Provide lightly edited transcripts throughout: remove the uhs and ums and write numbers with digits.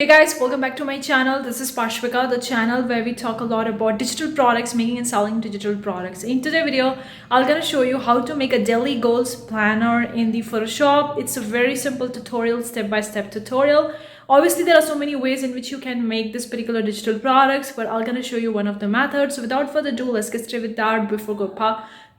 Hey guys, welcome back to my channel. This is Pashvika, the channel where we talk a lot about digital products, making and selling digital products. In today's video, I'm gonna show you how to make a daily goals planner in the Photoshop. It's a very simple tutorial, step-by-step tutorial. Obviously, there are so many ways in which you can make this particular digital products, but I'm gonna show you one of the methods. So without further ado, let's get started with that. Before go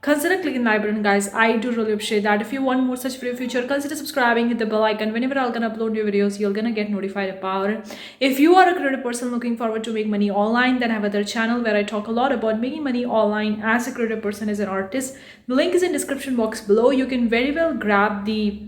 consider clicking the like button, guys. I do really appreciate that. If you want more such video future, consider subscribing, hit the bell icon. Whenever I'm gonna upload new videos, you're gonna get notified about it. If you are a creative person looking forward to make money online, then I have other channel where I talk a lot about making money online as a creative person, as an artist. The link is in description box below. You can very well grab the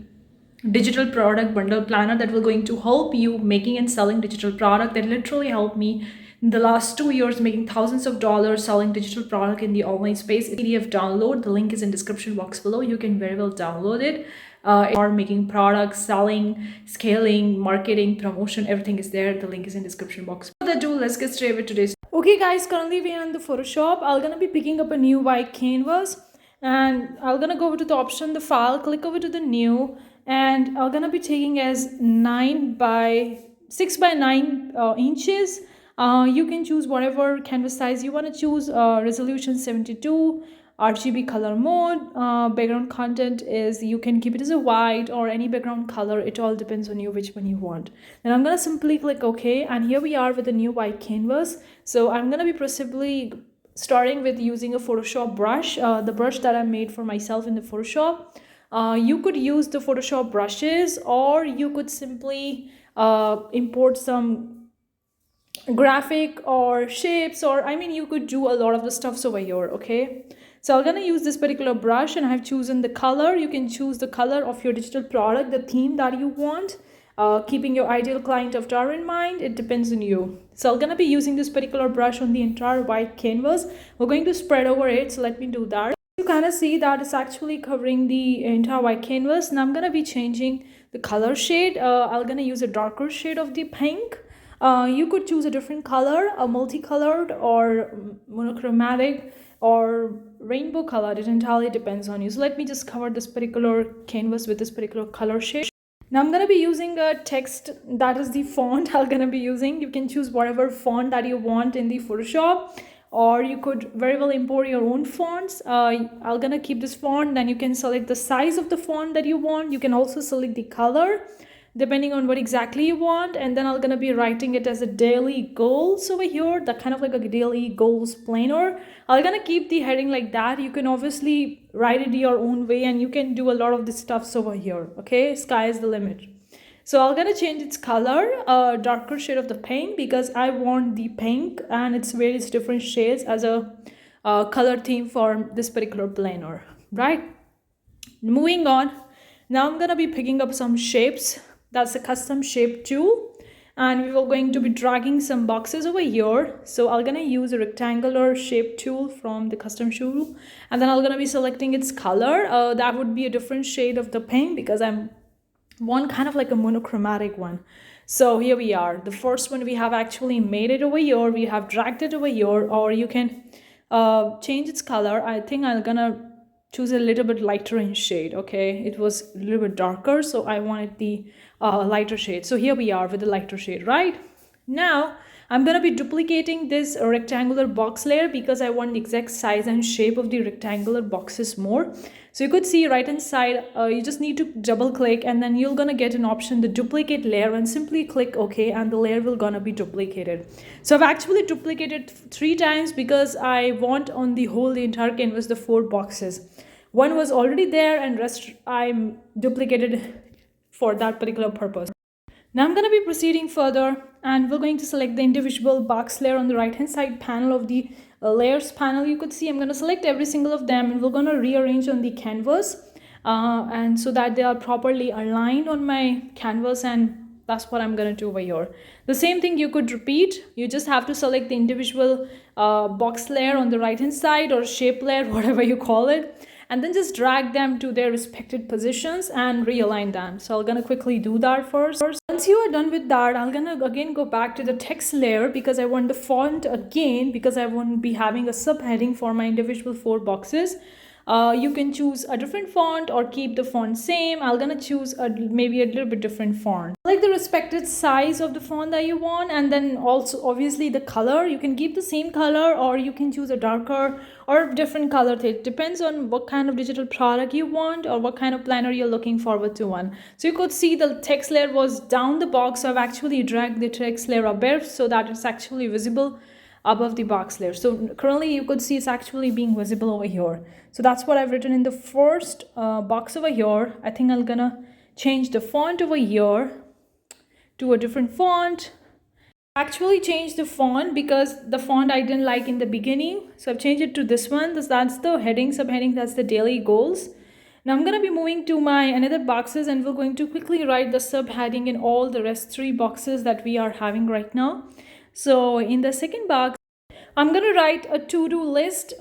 digital product bundle planner that will going to help you making and selling digital product. That literally helped me in the last 2 years making thousands of dollars selling digital product in the online space. PDF download, the link is in description box below. You can very well download it. Or making products, selling, scaling, marketing, promotion, everything is there. The link is in description box. Without further ado, let's get straight with today's. Okay guys, currently we are in the Photoshop. I'm gonna be picking up a new white canvas and I'm gonna go over to the option, the file, click over to the new, and I'm gonna be taking as 9 by 6 by 9 inches. You can choose whatever canvas size you want to choose. Resolution 72, RGB color mode. Background content is, you can keep it as a white or any background color. It all depends on you which one you want. Then I'm gonna simply click OK, and here we are with a new white canvas. So I'm gonna be possibly starting with using a Photoshop brush, the brush that I made for myself in the Photoshop. You could use the Photoshop brushes, or you could simply import some graphic or shapes, or I mean you could do a lot of the stuffs over here. Okay, so I'm gonna use this particular brush and I have chosen the color. You can choose the color of your digital product, the theme that you want, keeping your ideal client avatar in mind. It depends on you. So I'm gonna be using this particular brush on the entire white canvas. We're going to spread over it, so let me do that. You kind of see that it's actually covering the entire white canvas. Now I'm gonna be changing the color shade. I'm gonna use a darker shade of the pink. You could choose a different color, a multicolored or monochromatic or rainbow color. It entirely depends on you. So let me just cover this particular canvas with this particular color shade. Now I'm going to be using a text, that is the font I'm going to be using. You can choose whatever font that you want in the Photoshop, or you could very well import your own fonts. I'm going to keep this font. Then you can select the size of the font that you want. You can also select the color depending on what exactly you want, and then I'm gonna be writing it as a daily goals over here, that kind of like a daily goals planner. I'm gonna keep the heading like that. You can obviously write it your own way and you can do a lot of the stuffs over here. Okay, sky is the limit. So I'm gonna change its color, a darker shade of the pink, because I want the pink and its various different shades as a color theme for this particular planner, right? Moving on, now I'm gonna be picking up some shapes. That's a custom shape tool, and we were going to be dragging some boxes over here. So I'm gonna use a rectangular shape tool from the custom tool, and then I'm gonna be selecting its color. That would be a different shade of the pink, because I'm one kind of like a monochromatic one. So here we are, the first one. We have actually made it over here, we have dragged it over here, or you can change its color. I think I'm gonna choose a little bit lighter in shade. Okay, it was a little bit darker, so I wanted the lighter shade. So here we are with the lighter shade. Right now I'm going to be duplicating this rectangular box layer, because I want the exact size and shape of the rectangular boxes more. So you could see right inside, you just need to double click, and then you're gonna get an option, the duplicate layer, and simply click OK, and the layer will gonna be duplicated. So I've actually duplicated 3 times because I want on the whole, the entire canvas, the 4 boxes. One was already there and rest I'm duplicated for that particular purpose. Now I'm going to be proceeding further, and we're going to select the individual box layer on the right hand side panel of the layers panel. You could see I'm going to select every single of them, and we're going to rearrange on the canvas, and so that they are properly aligned on my canvas, and that's what I'm going to do over here. The same thing you could repeat. You just have to select the individual box layer on the right hand side, or shape layer, whatever you call it, and then just drag them to their respected positions and realign them. So I'm gonna quickly do that first. Once you are done with that, I'm gonna again go back to the text layer, because I want the font again, because I won't be having a subheading for my individual 4 boxes. You can choose a different font or keep the font same. I'm gonna choose maybe a little bit different font, like the respected size of the font that you want, and then also obviously the color. You can keep the same color or you can choose a darker or different color. It depends on what kind of digital product you want or what kind of planner you're looking forward to one. So you could see the text layer was down the box, so I've actually dragged the text layer a bit so that it's actually visible above the box layer. So currently you could see it's actually being visible over here. So that's what I've written in the first box over here. I think I'm gonna change the font over here to a different font. Actually changed the font because the font I didn't like in the beginning, so I've changed it to this one. That's the heading, subheading, that's the daily goals. Now I'm going to be moving to my another boxes and we're going to quickly write the subheading in all the rest 3 boxes that we are having right now. So in the second box, I'm going to write a to-do list.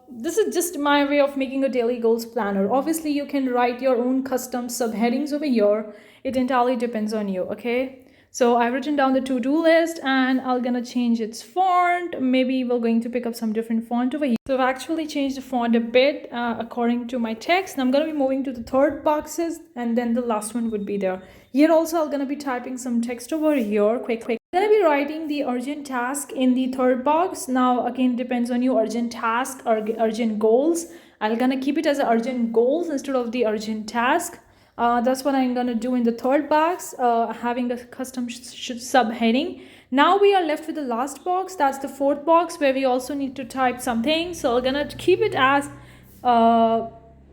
This is just my way of making a daily goals planner. Obviously, you can write your own custom subheadings over here. It entirely depends on you, okay? So I've written down the to-do list and I'm gonna change its font. Maybe we're going to pick up some different font over here. So I've actually changed the font a bit according to my text. And I'm gonna be moving to the third boxes and then the last one would be there. Here also I'm gonna be typing some text over here quick. I'm gonna be writing the urgent task in the third box. Now again, depends on you, urgent task or urgent goals. I'm gonna keep it as urgent goals instead of the urgent task. That's what I'm gonna do in the third box, having a custom subheading. Now we are left with the last box. That's the fourth box where we also need to type something. So I'm gonna keep it as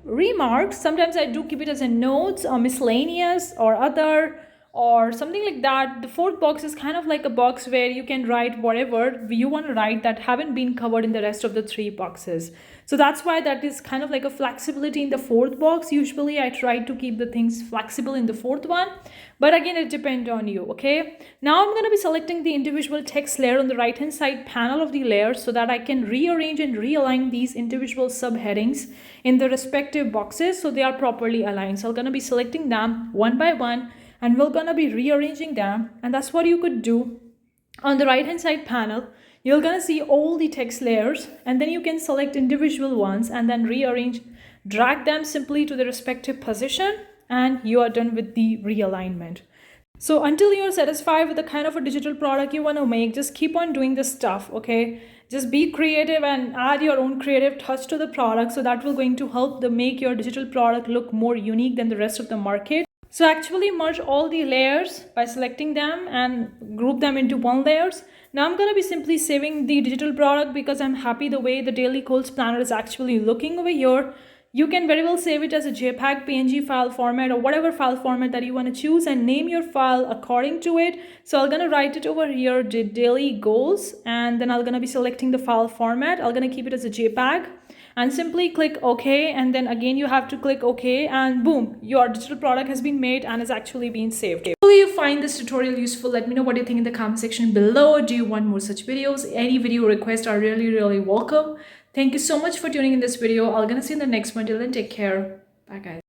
remarks. Sometimes I do keep it as a notes or miscellaneous or other or something like that. The fourth box is kind of like a box where you can write whatever you want to write that haven't been covered in the rest of the 3 boxes. So that's why that is kind of like a flexibility in the fourth box. Usually I try to keep the things flexible in the fourth one, but again it depends on you, okay? Now I'm going to be selecting the individual text layer on the right hand side panel of the layer so that I can rearrange and realign these individual subheadings in the respective boxes so they are properly aligned. So I'm going to be selecting them one by one and we're gonna be rearranging them, and that's what you could do. On the right hand side panel, you're gonna see all the text layers, and then you can select individual ones and then rearrange, drag them simply to the respective position, and you are done with the realignment. So until you're satisfied with the kind of a digital product you want to make, just keep on doing this stuff, okay? Just be creative and add your own creative touch to the product, so that will going to help make your digital product look more unique than the rest of the market. So actually merge all the layers by selecting them and group them into one layers. Now I'm going to be simply saving the digital product because I'm happy the way the daily goals planner is actually looking over here. You can very well save it as a JPEG, PNG file format or whatever file format that you want to choose and name your file according to it. So I'm going to write it over here, daily goals, and then I'm going to be selecting the file format. I'm going to keep it as a JPEG. And simply click OK, and then again you have to click OK, and boom, your digital product has been made and is actually being saved. Hopefully you find this tutorial useful. Let me know what you think in the comment section below. Do you want more such videos? Any video requests are really welcome. Thank you so much for tuning in this video. I'm gonna see you in the next one. Till then, take care. Bye guys.